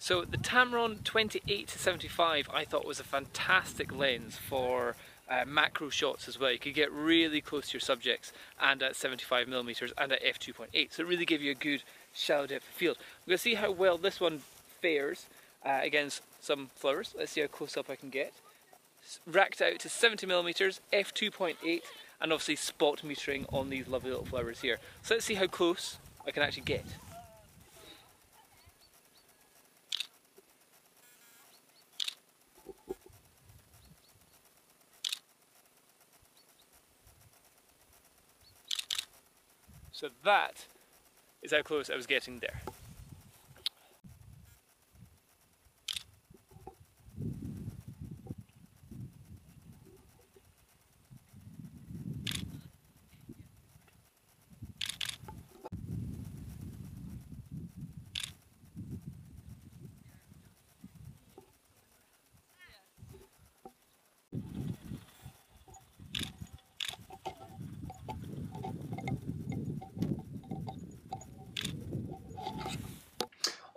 So the Tamron 28-75 I thought was a fantastic lens for macro shots as well. You could get really close to your subjects and at 75mm and at f2.8, so it really gave you a good shallow depth of field. We're going to see how well this one fares against some flowers. Let's see how close up I can get. Racked out to 70mm, f2.8, and obviously spot metering on these lovely little flowers here. So let's see how close I can actually get. So that is how close I was getting there.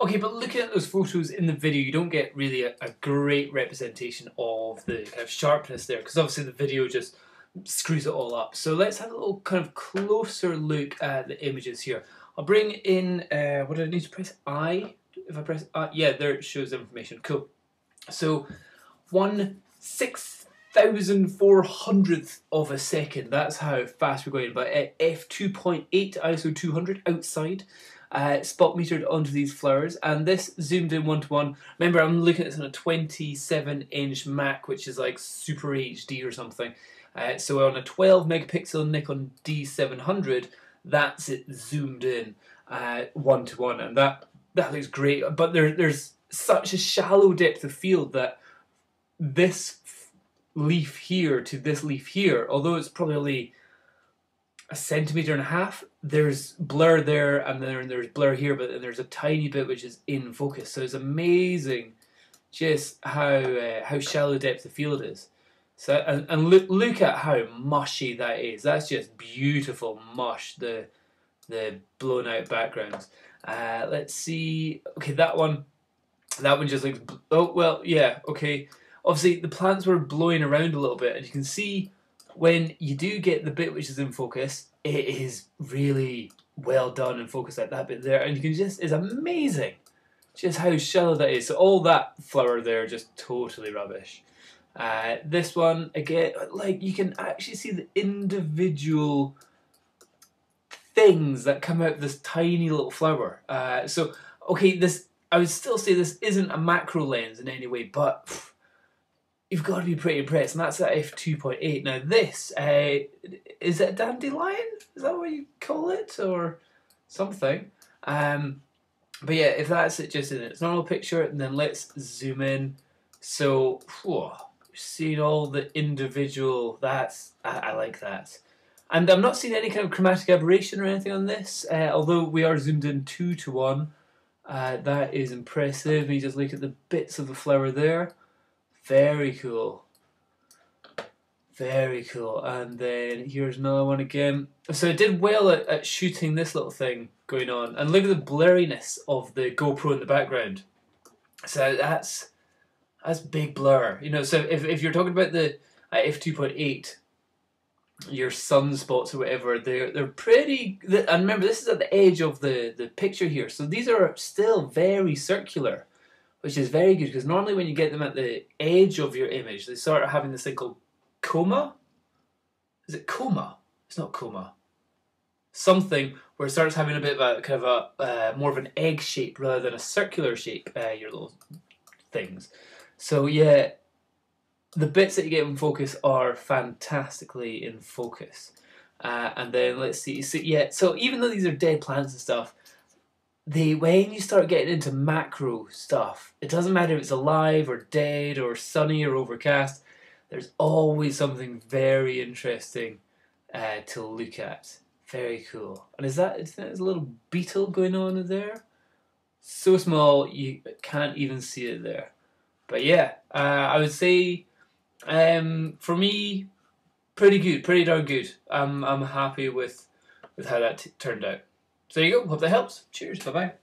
Okay, but looking at those photos in the video, you don't get really a great representation of the kind of sharpness there, because obviously the video just screws it all up. So let's have a little kind of closer look at the images here. I'll bring in, what do I need to press? I? If I press I, yeah, there it shows information. Cool. So 1/6400th of a second, that's how fast we're going, but at f2.8 ISO 200 outside. Spot metered onto these flowers, and this zoomed in 1:1. Remember, I'm looking at this on a 27-inch Mac, which is like Super HD or something. So on a 12 megapixel Nikon D700, that's it zoomed in 1:1, and that looks great. But there's such a shallow depth of field that this leaf here to this leaf here, although it's probably a 1.5 centimeters, there's blur there, and then there's blur here, but then there's a tiny bit which is in focus. So it's amazing just how shallow depth the field is. So and look at how mushy that is. That's just beautiful mush, the blown out backgrounds. Let's see. Okay, that one just looks, oh well, yeah, okay. Obviously the plants were blowing around a little bit, and you can see when you do get the bit which is in focus, it is really well done and focused like that bit there, and you can just, it's amazing just how shallow that is. So all that flower there, just totally rubbish. This one, again, like you can actually see the individual things that come out of this tiny little flower. So, okay, this, I would still say this isn't a macro lens in any way, but you've got to be pretty impressed, and that's at f2.8. Now this, is it a dandelion? Is that what you call it, or something? But yeah, if that's it just in its normal picture, and then let's zoom in. So, whew, seeing all the individual, I like that. And I'm not seeing any kind of chromatic aberration or anything on this, although we are zoomed in 2:1. That is impressive. You just look at the bits of the flower there. Very cool. Very cool. And then here's another one again. So it did well at shooting this little thing going on. And look at the blurriness of the GoPro in the background. So that's big blur. You know, so if you're talking about the f2.8, your sunspots or whatever, they're pretty, and remember this is at the edge of the picture here. So these are still very circular, which is very good, because normally when you get them at the edge of your image, they start having this thing called coma. Is it coma? It's not coma. Something where it starts having a bit of a kind of a more of an egg shape rather than a circular shape. Your little things. So yeah, the bits that you get in focus are fantastically in focus. And then let's see. So yeah, so even though these are dead plants and stuff, when you start getting into macro stuff, it doesn't matter if it's alive or dead or sunny or overcast, there's always something very interesting to look at. Very cool. And is that, there's a little beetle going on in there? So small you can't even see it there. But yeah, I would say for me, pretty good, pretty darn good. I'm happy with how that turned out. So there you go, hope that helps. Cheers, bye bye.